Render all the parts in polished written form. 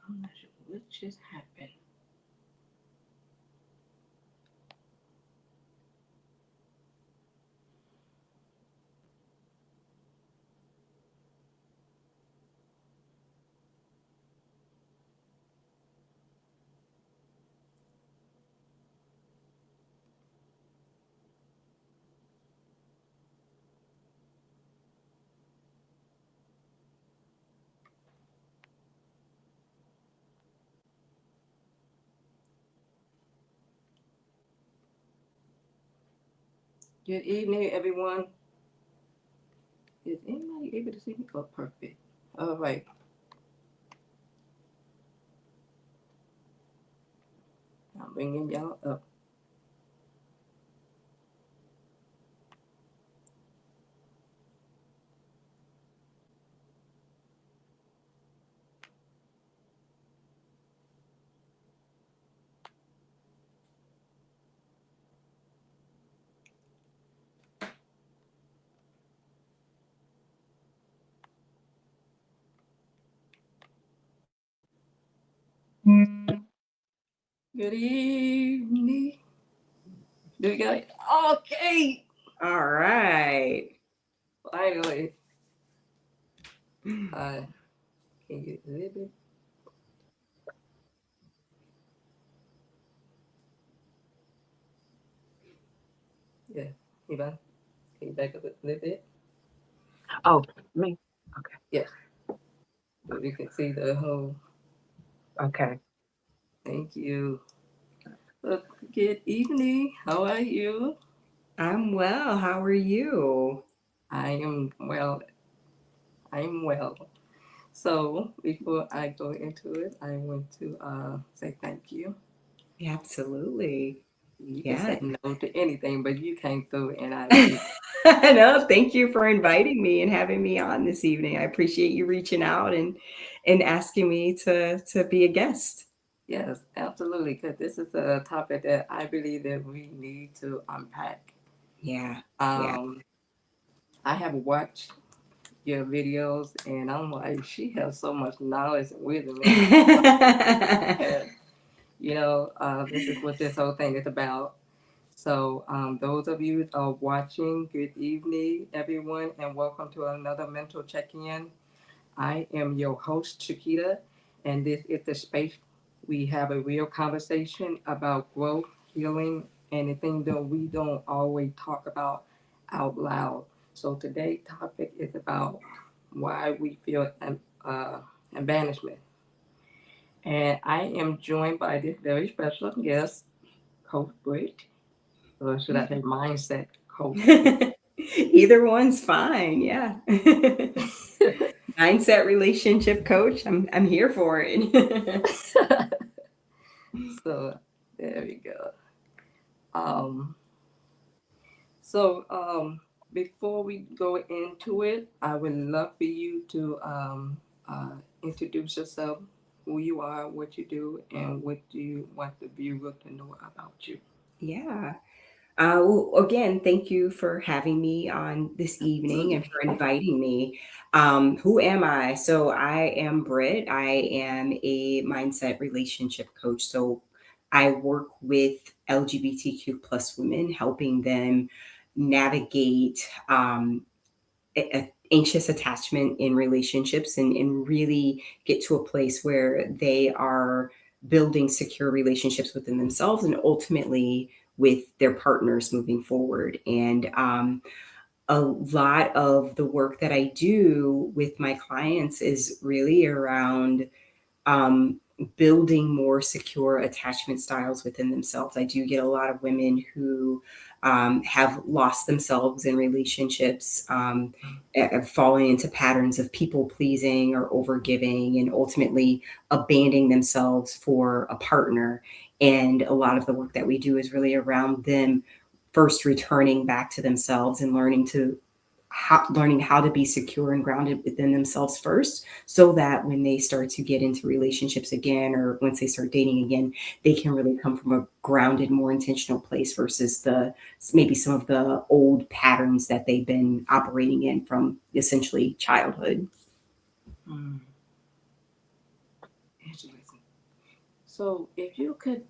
I'm not sure what just happened. Good evening, everyone. Is anybody able to see me? Oh, perfect. All right. I'm bringing y'all up. Good evening. Do we got it? Okay. All right. Finally. Uh, can you get a little bit? Yeah. Anybody? Can you back up a little bit? Oh, me. Okay. Yes. So we can see the whole. Okay. Thank you. Well, good evening. How are you? I'm well. How are you? I am well. I'm well. So before I go into it, I want to say thank you. Absolutely. You can Yeah. say no to anything, but you came through, and I appreciate. No, thank you for inviting me and having me on this evening. I appreciate you reaching out and asking me to be a guest. Yes, absolutely, because this is a topic that I believe that we need to unpack. Yeah. Yeah. Um, I have watched your videos, and I'm like, she has so much knowledge and wisdom, and and, this is what this whole thing is about. So, those of you that are watching, good evening, everyone, and welcome to another mental check-in. I am your host, Chiquita, and this is the space we have a real conversation about growth, healing, and the things that we don't always talk about out loud. So today's topic is about why we feel uh, abandonment. And I am joined by this very special guest, Coach Britt, or should I say mindset coach Britt. Either one's fine. Yeah. Mindset relationship coach. I'm here for it. So there we go. Um, so before we go into it, I would love for you to introduce yourself, who you are, what you do, and what do you want the viewer to know about you. Yeah. Well, again, thank you for having me on this evening and Absolutely. for inviting me. Who am I? So, I am Britt. I am a mindset relationship coach. So, I work with LGBTQ plus women, helping them navigate anxious attachment in relationships and really get to a place where they are building secure relationships within themselves and ultimately with their partners moving forward. And a lot of the work that I do with my clients is really around um, building more secure attachment styles within themselves. I do get a lot of women who have lost themselves in relationships, falling into patterns of people pleasing or overgiving, and ultimately abandoning themselves for a partner. And a lot of the work that we do is really around them first returning back to themselves and learning how to be secure and grounded within themselves first, so that when they start to get into relationships again or once they start dating again, they can really come from a grounded, more intentional place versus the maybe some of the old patterns that they've been operating in from essentially childhood. Mm, interesting. So if you could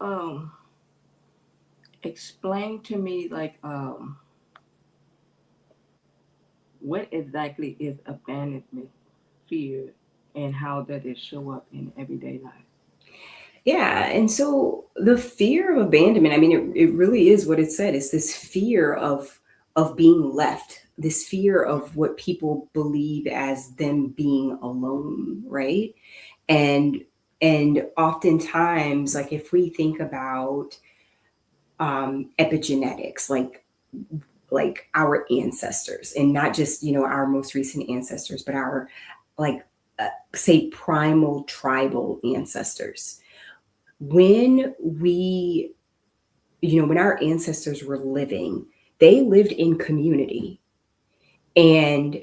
explain to me like what exactly is abandonment fear and how does it show up in everyday life? Yeah. And so the fear of abandonment, I mean, it really is what it said. It's this fear of being left, this fear of what people believe as them being alone, right? And oftentimes, like if we think about epigenetics, like our ancestors, and not just our most recent ancestors, but our like say primal tribal ancestors. When we when our ancestors were living, they lived in community. And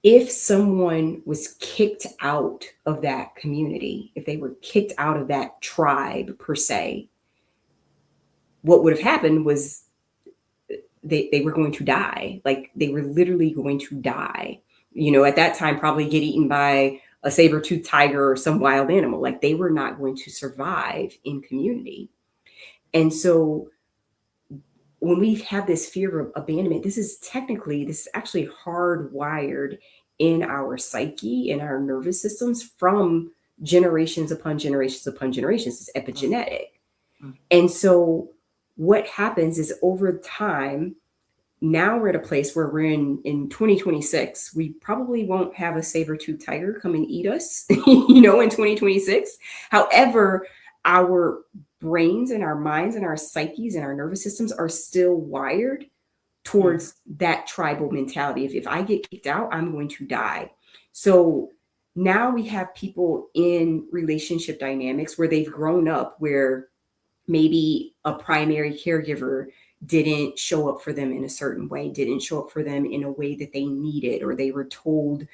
if someone was kicked out of that community, if they were kicked out of that tribe per se, what would have happened was they were going to die. Like they were literally going to die. At that time, probably get eaten by a saber-toothed tiger or some wild animal. Like they were not going to survive in community. And so when we have this fear of abandonment, this is actually hardwired in our psyche, in our nervous systems from generations upon generations upon generations. It's epigenetic. Mm, And so what happens is over time, now we're at a place where we're in 2026. We probably won't have a saber-tooth tiger come and eat us, in 2026. However, our brains and our minds and our psyches and our nervous systems are still wired mm, towards that tribal mentality. If I get kicked out, I'm going to die. So now we have people in relationship dynamics where they've grown up, where maybe a primary caregiver didn't show up for them in a certain way, didn't show up for them in a way that they needed, or they were told,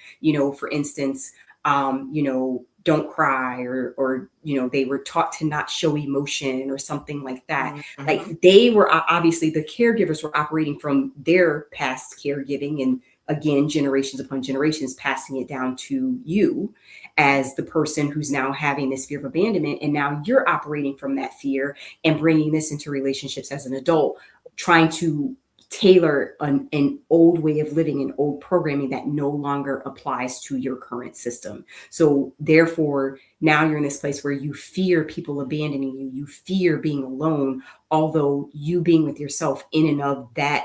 for instance, don't cry, or they were taught to not show emotion or something like that. mm, Like mhm, they were obviously, the caregivers were operating from their past caregiving, and again, generations upon generations passing it down to you as the person who's now having this fear of abandonment. And now you're operating from that fear and bringing this into relationships as an adult, trying to tailor an old way of living and old programming that no longer applies to your current system. So therefore, now you're in this place where you fear people abandoning you, you fear being alone, although you being with yourself in and of that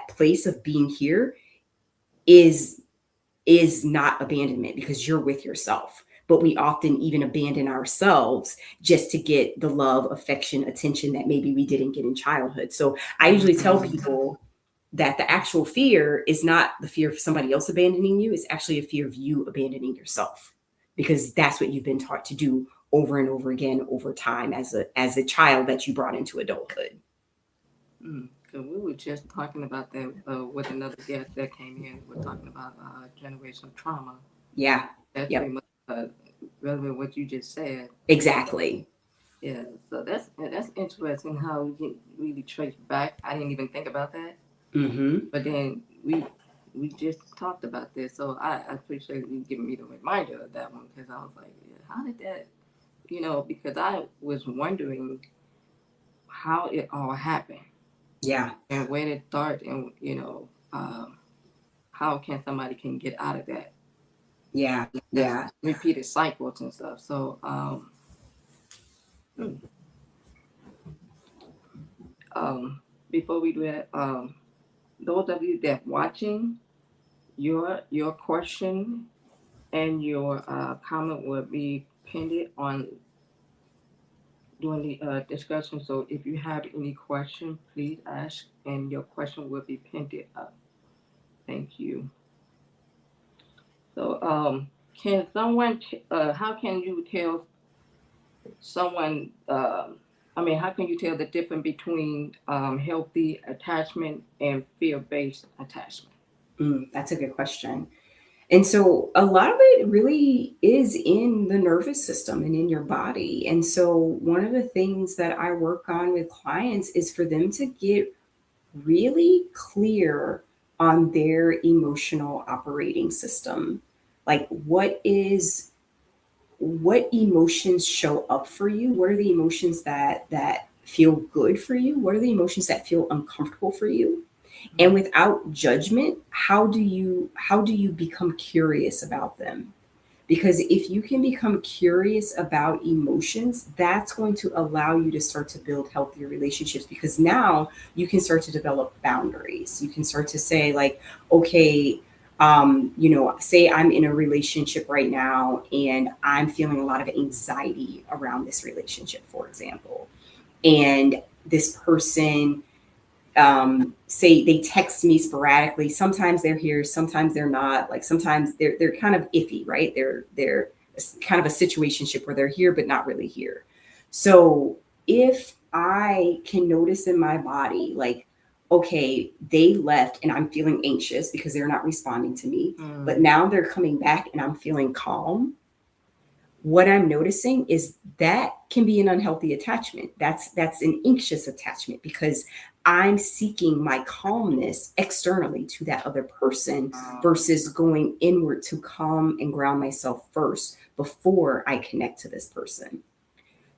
place of being here is not abandonment, because you're with yourself. But we often even abandon ourselves just to get the love, affection, attention that maybe we didn't get in childhood. So I usually tell mhm. people that the actual fear is not the fear of somebody else abandoning you, it's actually a fear of you abandoning yourself, because that's what you've been taught to do over and over again over time as a child that you brought into adulthood. Mm. 'Cause we were just talking about that with another guest that came in. We're talking about generational trauma. Yeah. That's pretty Yep. much relevant what you just said. Exactly. Yeah. So that's interesting how we can really trace back. I didn't even think about that, Mm-hmm. but then we just talked about this. So I appreciate you giving me the reminder of that one because I was like, yeah, how did that? Because I was wondering how it all happened Yeah. and when it started, and how can somebody can get out of Yeah. that Yeah. repeated cycles and stuff. So hmm, um, before we do that, those of you that watching, your question and your comment will be pinned on during the discussion. So if you have any question, please ask, and your question will be pinned up. Thank you. So can someone? How can you tell someone? How can you tell the difference between healthy attachment and fear-based attachment? That's a good question. And so a lot of it really is in the nervous system and in your body. And so one of the things that I work on with clients is for them to get really clear on their emotional operating system. Like what emotions show up for you? What are the emotions that feel good for you? What are the emotions that feel uncomfortable for you? And without judgment, how do you become curious about them? Because if you can become curious about emotions, that's going to allow you to start to build healthier relationships, because now you can start to develop boundaries. You can start to say, like, okay, say I'm in a relationship right now and I'm feeling a lot of anxiety around this relationship, for example. And this person, say they text me sporadically. Sometimes they're here, sometimes they're not. Like sometimes they're kind of iffy, right? They're kind of a situationship where they're here but not really here. So if I can notice in my body, like, okay, they left and I'm feeling anxious because they're not responding to me, but Mm. now they're coming back and I'm feeling calm, what I'm noticing is that can be an unhealthy attachment. That's an anxious attachment, because I'm seeking my calmness externally to that other person Um, versus going inward to calm and ground myself first before I connect to this person.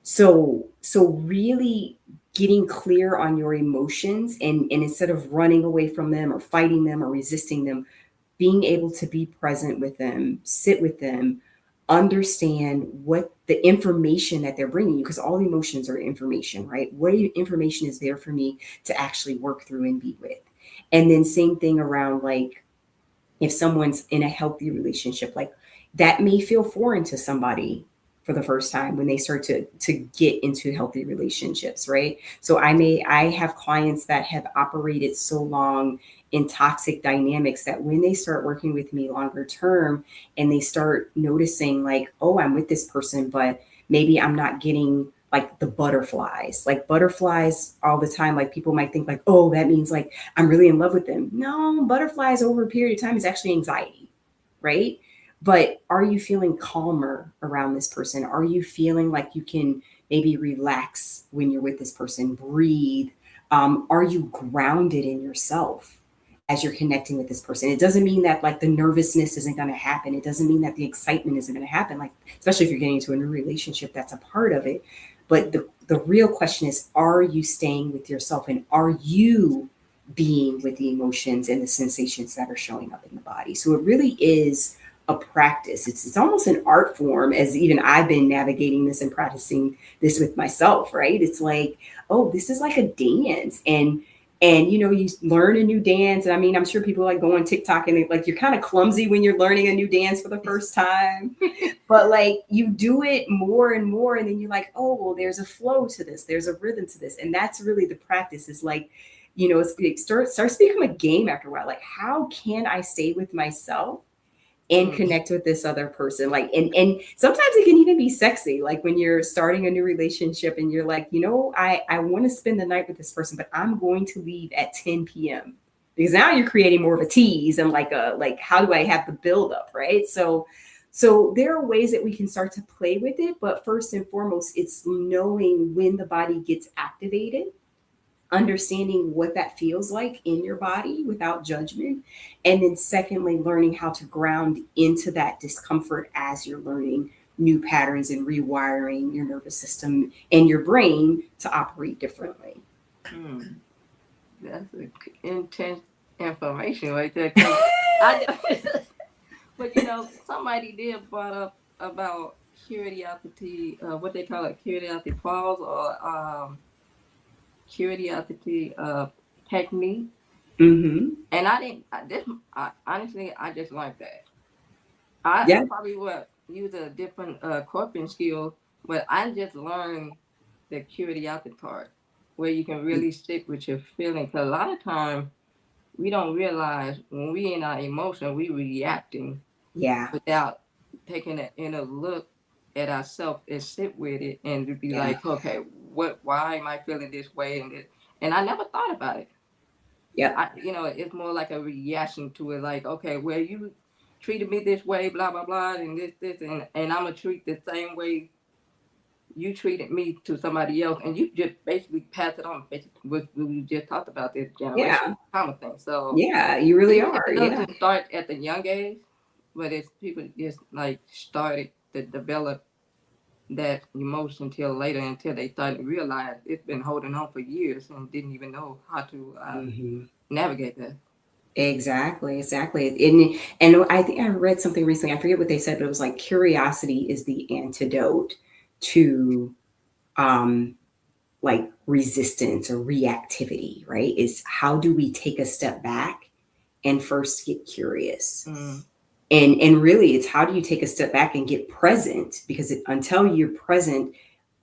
So really getting clear on your emotions, and instead of running away from them or fighting them or resisting them, being able to be present with them, sit with them, understand what the information that they're bringing you, because all emotions are information, right? What information is there for me to actually work through and be with? And then, same thing around, like, if someone's in a healthy relationship, like, that may feel foreign to somebody for the first time when they start to get into healthy relationships, right? So I have clients that have operated so long in toxic dynamics that when they start working with me longer term and they start noticing, like, oh, I'm with this person, but maybe I'm not getting like the butterflies. Like butterflies all the time, like people might think like, oh, that means like I'm really in love with them. No, butterflies over a period of time is actually anxiety, right? But are you feeling calmer around this person? Are you feeling like you can maybe relax when you're with this person, breathe? Are you grounded in yourself as you're connecting with this person? It doesn't mean that like the nervousness isn't going to happen. It doesn't mean that the excitement isn't going to happen. Like, especially if you're getting into a new relationship, that's a part of it. But the real question is, are you staying with yourself, and are you being with the emotions and the sensations that are showing up in the body? So it really is a practice. It's almost an art form, as even I've been navigating this and practicing this with myself, right? It's like, oh, this is like a dance. And you learn a new dance. And I mean, I'm sure people like go on TikTok and they like, you're kind of clumsy when you're learning a new dance for the first time. But like you do it more and more, and then you're like, oh, well, there's a flow to this, there's a rhythm to this. And that's really the practice, is like, it starts to become a game after a while. Like, how can I stay with myself and mm. connect with this other person? Like, and sometimes it can even be sexy, like when you're starting a new relationship and you're like, I want to spend the night with this person, but I'm going to leave at 10 p.m. because now you're creating more of a tease and like how do I have the build up, right? So there are ways that we can start to play with it, but first and foremost, it's knowing when the body gets activated, understanding what that feels like in your body without judgment. And then, secondly, learning how to ground into that discomfort as you're learning new patterns and rewiring your nervous system and your brain to operate differently. Mm. That's intense information right there. Cause I, but somebody did brought up about curiosity, what they call it, curiosity pause or curiosity technique. Mm-hmm. And I didn't. Honestly, I just like that. I Yeah. probably would use a different coping skill, but I just learned the curiosity part, where you can really sit with your feelings. Cause a lot of times we don't realize when we in our emotion, we reacting Yeah. without taking an inner look at ourselves and sit with it and to be Yeah. like, okay, why am I feeling this way? And I never thought about it. Yep. It's more like a reaction to it. Like, okay, well, you treated me this way, blah blah blah, and this, and I'm gonna treat the same way you treated me to somebody else, and you just basically pass it on. Basically, we just talked about this Yeah. generation kind of thing. So Yeah. You really even if are. it Yeah. doesn't start at the young age, but it's people just like started to develop. that emotion until later, until they started to realize it's been holding on for years and didn't even know how to Hmm. navigate that. Exactly, exactly. And I think I read something recently. I forget what they said, but it was like curiosity is the antidote to um, like resistance or reactivity, right? Is how do we take a step back and first get curious? Mm, And really, it's how do you take a step back and get present? Because until you're present,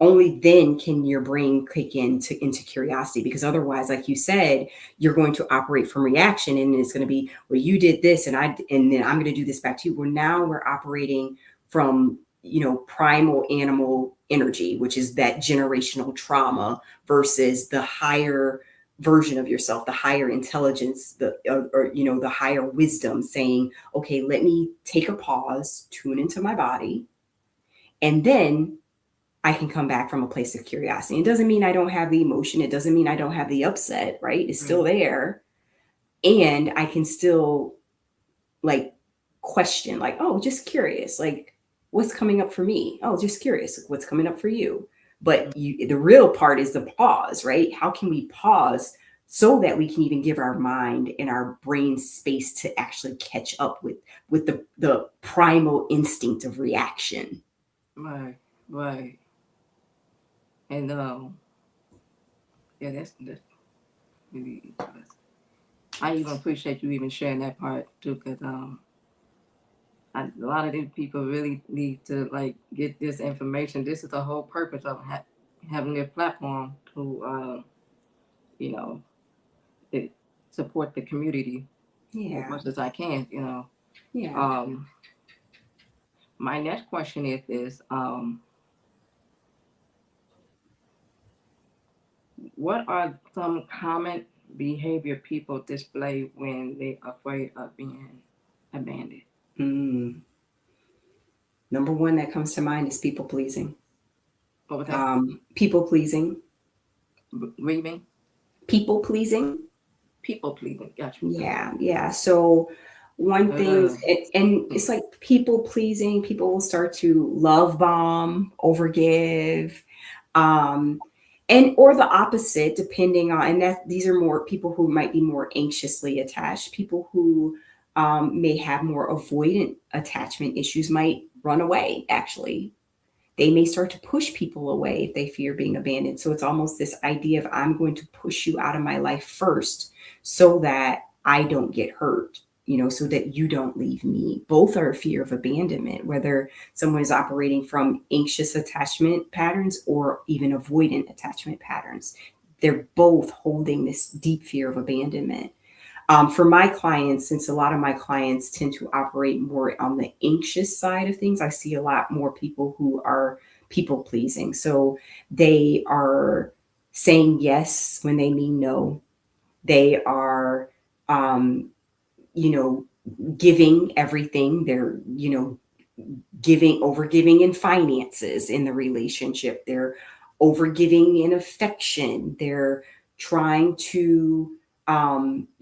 only then can your brain kick into curiosity. Because otherwise, like you said, you're going to operate from reaction, and it's going to be, well, you did this, and then I'm going to do this back to you. Well, now we're operating from primal animal energy, which is that generational trauma, versus the higher version of yourself, the higher intelligence, or the higher wisdom, saying, okay, let me take a pause, tune into my body, and then I can come back from a place of curiosity. It doesn't mean I don't have the emotion. It doesn't mean I don't have the upset, right? It's still right. there. And I can still like question, like, oh, just curious, like what's coming up for me? Oh, just curious, what's coming up for you? But the real part is the pause, right? How can we pause so that we can even give our mind and our brain space to actually catch up with the primal instinct of reaction? Right, right. And yeah, that's really interesting. I even appreciate you even sharing that part too, because a lot of these people really need to like get this information. This is the whole purpose of having this platform to, you know, it, support the community as Yeah, much as I can. yeah. Um, my next question is this: what are some common behavior people display when they're afraid of being abandoned? Mm. Number one that comes to mind is people pleasing. What was that? People pleasing. Grieving, People pleasing. people pleasing. Got Yeah, yeah. So one you. thing, and it's like people pleasing, people will start to love bomb, overgive, um, and or the opposite, depending on, and that these are more people who might be more anxiously attached, people who may have more avoidant attachment issues might run away, actually. They may start to push people away if they fear being abandoned. So it's almost this idea of, I'm going to push you out of my life first so that I don't get hurt, so that you don't leave me. Both are a fear of abandonment, whether someone is operating from anxious attachment patterns or even avoidant attachment patterns. They're both holding this deep fear of abandonment. For my clients, since a lot of my clients tend to operate more on the anxious side of things, I see a lot more people who are people pleasing. So they are saying yes when they mean no. They are, um, you know, giving everything. They're, giving, over giving in finances in the relationship. They're over giving in affection. They're trying to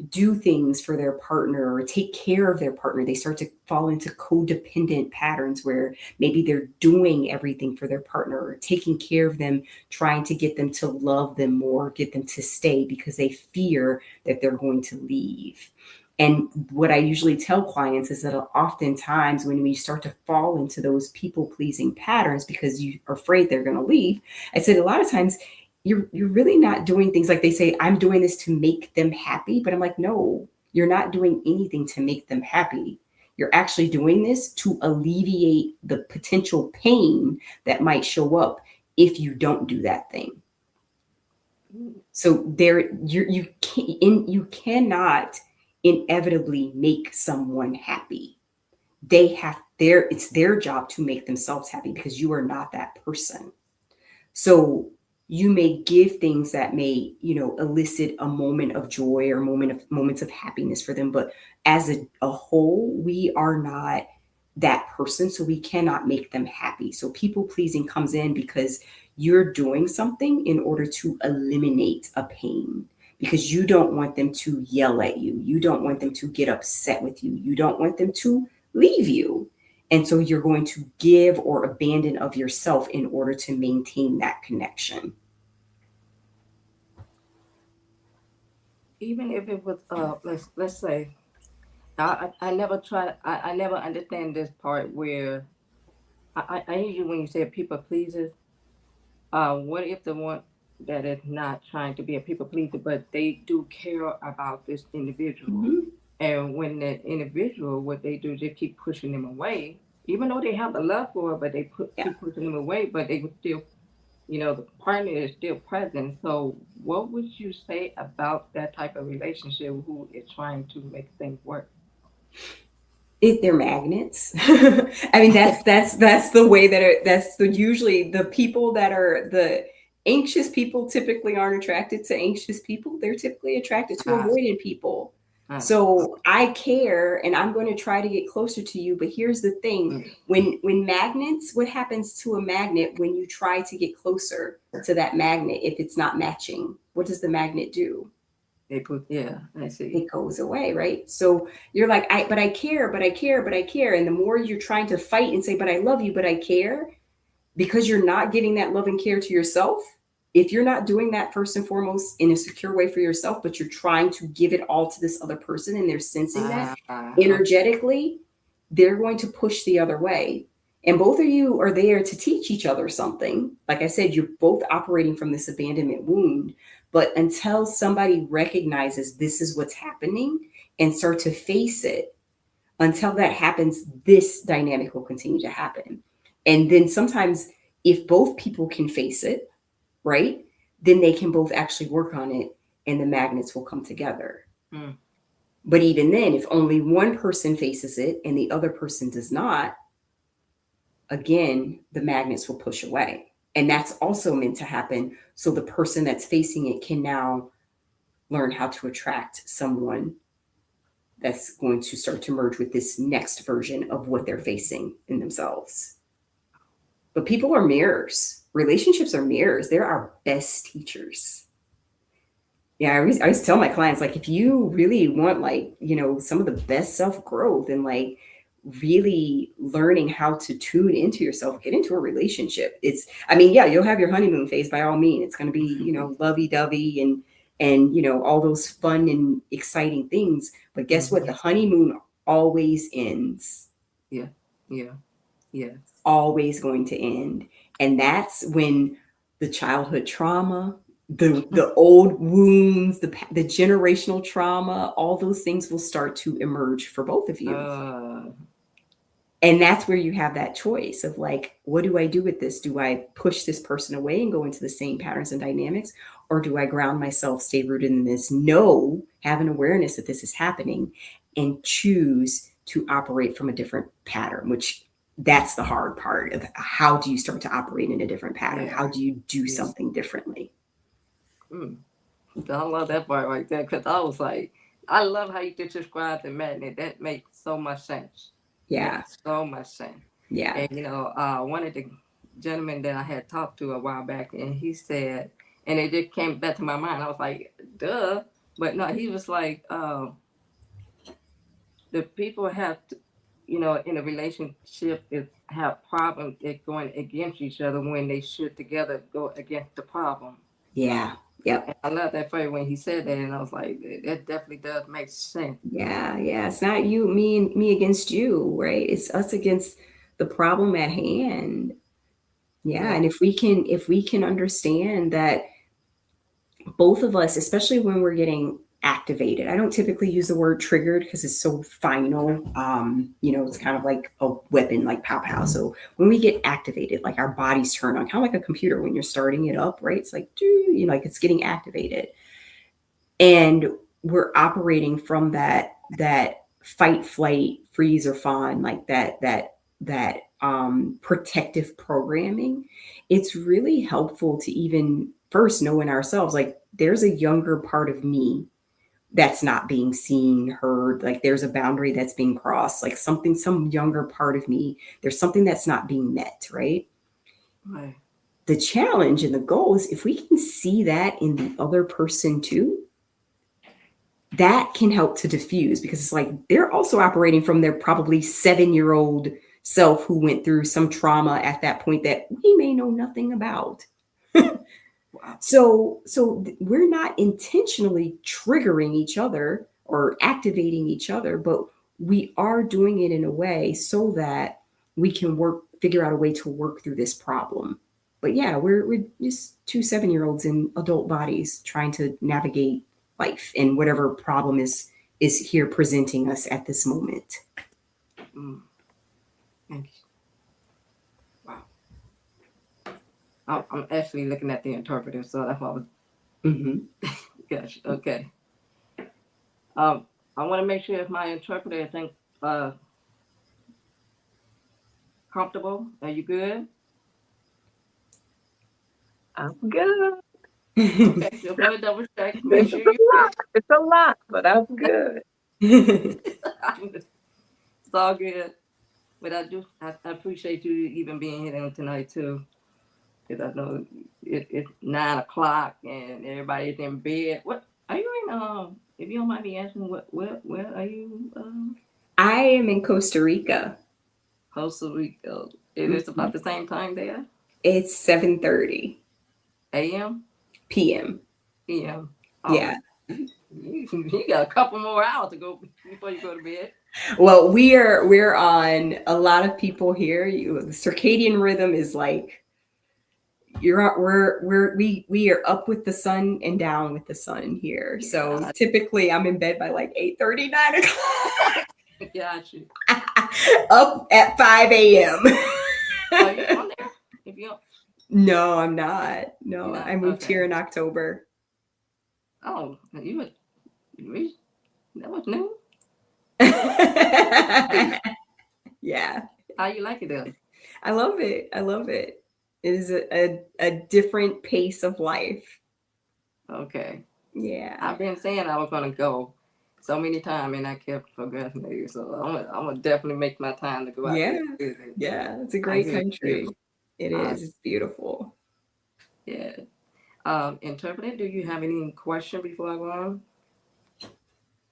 do things for their partner or take care of their partner. They start to fall into codependent patterns where maybe they're doing everything for their partner or taking care of them, trying to get them to love them more, get them to stay because they fear that they're going to leave. And what I usually tell clients is that oftentimes when we start to fall into those people pleasing patterns because you are afraid they're going to leave, I said a lot of times you're really not doing things like they say, I'm doing this to make them happy. But I'm like, no, you're not doing anything to make them happy. You're actually doing this to alleviate the potential pain that might show up if you don't do that thing. So you cannot inevitably make someone happy. They have it's their job to make themselves happy because you are not that person. So you may give things that may, elicit a moment of joy or moments of happiness for them, but as a whole, we are not that person, so we cannot make them happy. So people pleasing comes in because you're doing something in order to eliminate a pain, because you don't want them to yell at you, you don't want them to get upset with you, you don't want them to leave you. And so you're going to give or abandon of yourself in order to maintain that connection. Even if it was let's say I never try I never understand this part where I hear you when you say people pleasers. What if the one that is not trying to be a people pleaser, but they do care about this individual, Mm-hmm. and when that individual, what they do, they keep pushing them away, even though they have the love for it, but they Yeah. keep pushing them away, but they would still, the partner is still present. So, what would you say about that type of relationship who is trying to make things work? They're magnets. I mean, that's the way that that's the usually the people that are the anxious people typically aren't attracted to anxious people. They're typically attracted to Uh, avoidant people. uh, So I care and I'm going to try to get closer to you. But here's the thing: mm, when magnets, what happens to a magnet when you try to get closer to that magnet if it's not matching? What does the magnet do? they put, yeah, I see. It goes away, right? So you're like, but I care, but I care, but I care. And the more you're trying to fight and say, but I love you, but I care, because you're not giving that love and care to yourself. If you're not doing that first and foremost in a secure way for yourself, but you're trying to give it all to this other person and they're sensing that Okay. energetically, they're going to push the other way. And both of you are there to teach each other something. Like I said, you're both operating from this abandonment wound. But until somebody recognizes this is what's happening and start to face it, until that happens, this dynamic will continue to happen. And then sometimes, if both people can face it, right, then they can both actually work on it and the magnets will come together. Mm. But even then, if only one person faces it and the other person does not, again, the magnets will push away. And that's also meant to happen so the person that's facing it can now learn how to attract someone that's going to start to merge with this next version of what they're facing in themselves. But people are mirrors. Relationships are mirrors. They're our best teachers. Yeah, I always tell my clients, like, if you really want, like, some of the best self growth and like really learning how to tune into yourself, get into a relationship. I mean, yeah, you'll have your honeymoon phase by all means. It's going to be, lovey dovey and, all those fun and exciting things. But guess what? Mhm. The honeymoon always ends. Yeah, yeah, yeah. Always going to end. And that's when the childhood trauma, the old wounds, the generational trauma, all those things will start to emerge for both of you. Uh, And that's where you have that choice of like, what do I do with this? Do I push this person away and go into the same patterns and dynamics? Or do I ground myself, stay rooted in this, have an awareness that this is happening and choose to operate from a different pattern, which that's the hard part of how do you start to operate in a different pattern? yeah, How do you do yeah. something differently? Mm. I love that part right there because I was like, I love how you just described the magnet. That makes so much sense. Yeah. Makes so much sense. Yeah. And one of the gentlemen that I had talked to a while back, and he said, and it just came back to my mind. I was like, duh, but no, he was like, the people have to, in a relationship is have problems at going against each other when they should together go against the problem. Yeah. Yep. And I love that phrase when he said that, and I was like, that definitely does make sense. Yeah, yeah. It's not you, me against you, right? It's us against the problem at hand. Yeah, Yeah. and if we can understand that both of us, especially when we're getting activated, I don't typically use the word triggered because it's so final. It's kind of like a weapon, like pow pow. So when we get activated, like our bodies turn on, kind of like a computer when you're starting it up, right? It's like, like it's getting activated. And we're operating from that fight, flight, freeze, or fawn, like that protective programming. It's really helpful to even first know in ourselves, like there's a younger part of me that's not being seen, heard, like there's a boundary that's being crossed, like some younger part of me, there's something that's not being met, right? Right. The challenge and the goal is if we can see that in the other person too, that can help to diffuse, because it's like they're also operating from their probably 7-year-old self who went through some trauma at that point that we may know nothing about. Wow. So we're not intentionally triggering each other or activating each other, but we are doing it in a way so that we can figure out a way to work through this problem. But yeah, we're just two 7-year-olds in adult bodies trying to navigate life and whatever problem is here presenting us at this moment. Mm. Thank you. Wow. I'm actually looking at the interpreter, so that's why I was. Mm-hmm. Gosh. Okay. Um, I want to make sure if my interpreter think uh comfortable. Are you good? I'm good. Okay. Just want to double check. Make It's sure a you're good. lot. It's a lot, but I'm good. It's all good. But I appreciate you even being here tonight too. Because I know it's 9 o'clock and everybody's in bed. What are you in? If you don't mind me asking, where are you? I am in Costa Rica. Costa Rica. It is about the same time there. It's 7:30 A.M. p.m. P.M. Oh, Yeah. you got a couple more hours to go before you go to bed. Well, we're on a lot of people here. The circadian rhythm is like we are up with the sun and down with the sun here. So Yeah. typically I'm in bed by like 8:30, 9 o'clock. Got you. Up at 5 a.m. Are you on there? If you don't, No, I'm not. No, you're not. I moved Okay. here in October. Oh, that was new. Yeah, How you like it there? I love it. I love it. It is a different pace of life. Okay. Yeah. I've been saying I was gonna go so many times, and I kept procrastinating. So I'm gonna definitely make my time to go out Yeah. there and visit. Yeah. It's a I great hear it's country. beautiful. It is. It's beautiful. Yeah. Interpreter, do you have any question before I go on?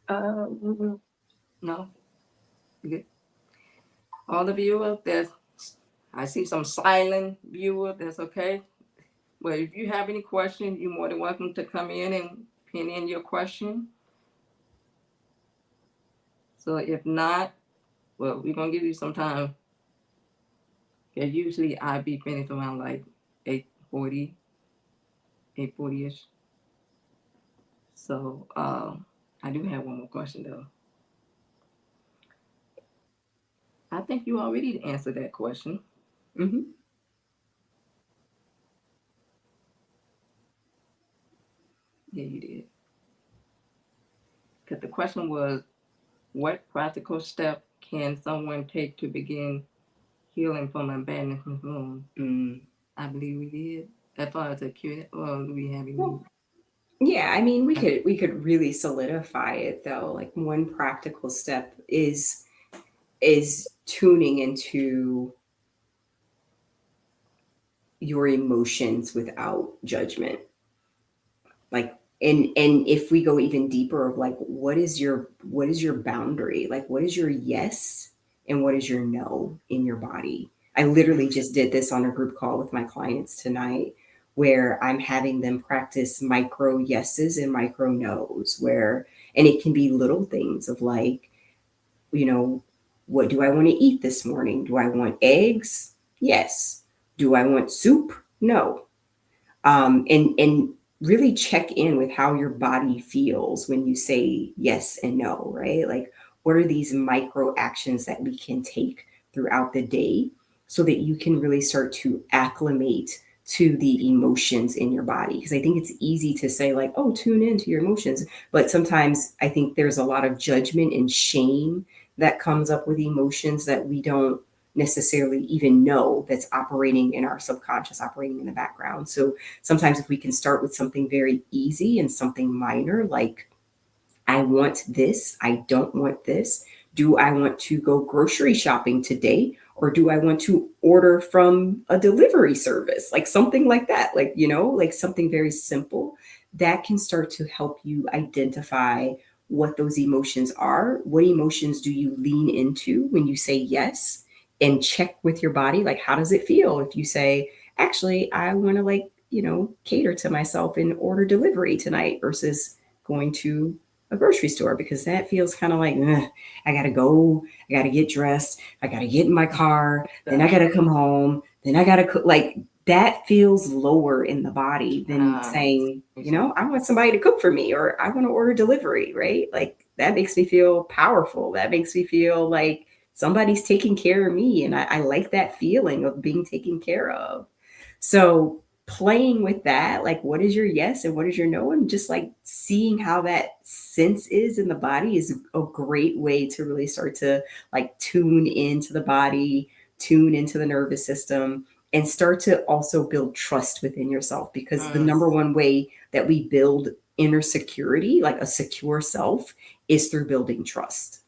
Um, No. You good? All the viewers, I see some silent viewers. That's okay. Well, if you have any questions, you're more than welcome to come in and pin in your question. So if not, well, we're gonna give you some time. Cause usually I be finished around like 8:40, 8:40ish. So I do have one more question though. I think you already answered that question. Hmm. Yeah, you did. Because the question was, what practical step can someone take to begin healing from abandonment wound? Mm. I believe we did. As far as the Q, or do we have any? Well, yeah, I mean, we could really solidify it though. Like one practical step is tuning into your emotions without judgment. Like and if we go even deeper of like what is your boundary? Like what is your yes and what is your no in your body? I literally just did this on a group call with my clients tonight where I'm having them practice micro yeses and micro nos where and it can be little things of like, you know, what do I want to eat this morning? Do I want eggs? Yes. Do I want soup? No. And really check in with how your body feels when you say yes and no, right? Like, what are these micro actions that we can take throughout the day so that you can really start to acclimate to the emotions in your body? Because I think it's easy to say, like, oh, tune into your emotions. But sometimes I think there's a lot of judgment and shame that comes up with emotions that we don't necessarily even know that's operating in our subconscious, operating in the background. So sometimes if we can start with something very easy and something minor, like I want this, I don't want this. Do I want to go grocery shopping today? Or do I want to order from a delivery service? Like something like that, like, like something very simple that can start to help you identify what those emotions are. What emotions do you lean into when you say yes? and check with your body, like, how does it feel if you say, actually, I want to, like, cater to myself and order delivery tonight versus going to a grocery store, because that feels kind of like, I gotta go, I gotta get dressed, I gotta get in my car, then I gotta come home, then I gotta cook. Like, that feels lower in the body than saying, I want somebody to cook for me, or I want to order delivery, right? Like, that makes me feel powerful. That makes me feel like somebody's taking care of me. And I like that feeling of being taken care of. So playing with that, like, what is your yes and what is your no? And just like seeing how that sense is in the body is a great way to really start to like tune into the body, tune into the nervous system, and start to also build trust within yourself. Because the number one way that we build inner security, like a secure self, is through building trust.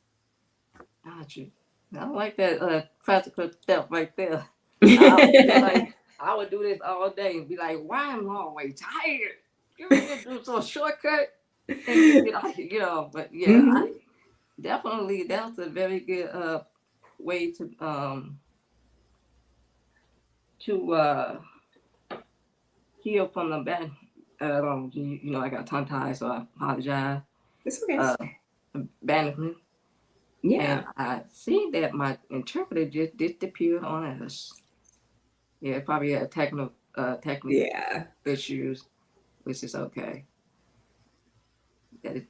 Got you. I like that practical step right there. I feel like I would do this all day and be like, why am I always tired? You can do some shortcut and but yeah, Mhm. I definitely that's a very good way to heal from the bad. I got tongue tied, so I apologize. It's okay. Uh, Abandonment. Yeah. And I see that my interpreter just disappeared on us. Yeah, probably had technical Yeah. issues, which is okay.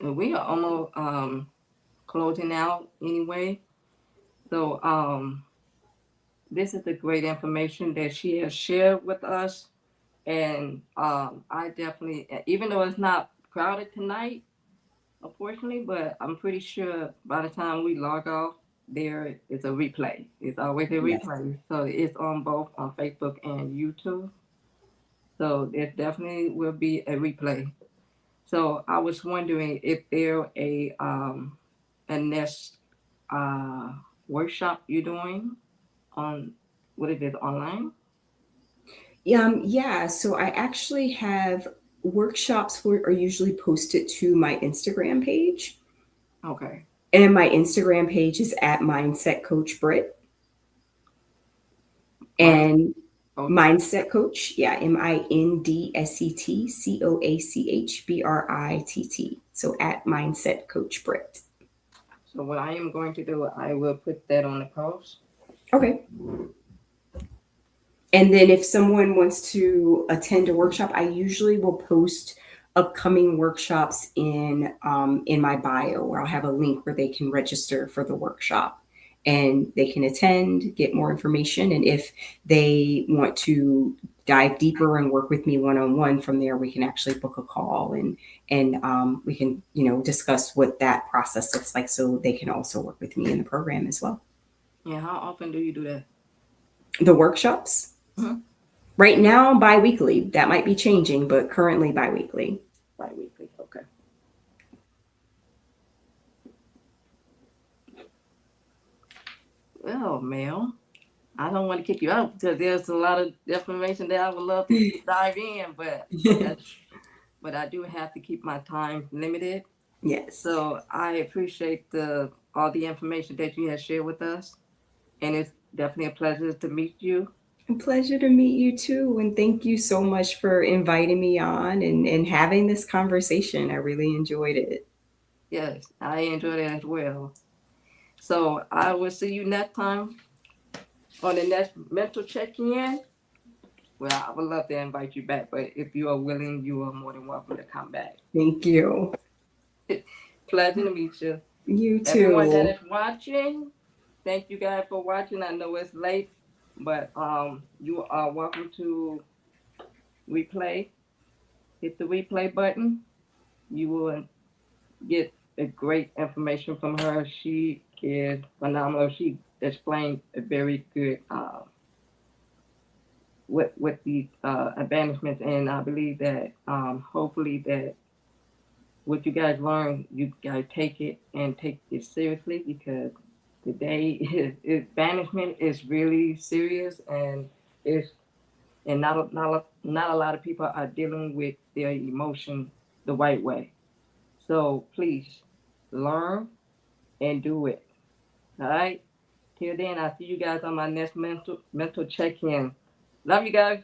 We are almost closing out anyway. So this is the great information that she has shared with us. And I definitely, even though it's not crowded tonight, unfortunately, but I'm pretty sure by the time we log off, there is a replay. It's always a Yes. replay. So it's on both on Facebook and YouTube. So there definitely will be a replay. So I was wondering if there a next uh, workshop you're doing on what it is online. Yeah. So I actually have workshops where are usually posted to my Instagram page. Okay. And my Instagram page is at Mindset Coach Britt. Mine. And Okay. Mindset Coach, yeah, MindsetCoachBritt. So at Mindset Coach Britt. So what I am going to do, I will put that on the post. Okay. And then if someone wants to attend a workshop, I usually will post upcoming workshops in my bio, where I'll have a link where they can register for the workshop and they can attend, get more information. And if they want to dive deeper and work with me one-on-one, from there we can actually book a call, and we can discuss what that process looks like, so they can also work with me in the program as well. Yeah, how often do you do that? The workshops. Mm-hmm. Right now, bi-weekly. That might be changing, but currently bi-weekly. Bi-weekly, okay. Well, Mel, I don't want to kick you out because there's a lot of information that I would love to dive in, but I do have to keep my time limited. Yes. So I appreciate all the information that you have shared with us, and it's definitely a pleasure to meet you. A pleasure to meet you too. And thank you so much for inviting me on and having this conversation. I really enjoyed it. Yes, I enjoyed it as well. So I will see you next time on the next mental check-in. Well, I would love to invite you back, but if you are willing, you are more than welcome to come back. Thank you. Pleasure to meet you. You Everyone that too. is watching, thank you guys for watching. I know it's late, but you are welcome to replay. Hit the replay button. You will get a great information from her. She is phenomenal. She explained a very good what the advancements, and I believe that hopefully that what you guys learn, you guys take it and take it seriously, because today banishment is really serious, and it's and not a lot of people are dealing with their emotion the right way. So please learn and do it. All right. Till then, I'll see you guys on my next mental check-in. Love you guys.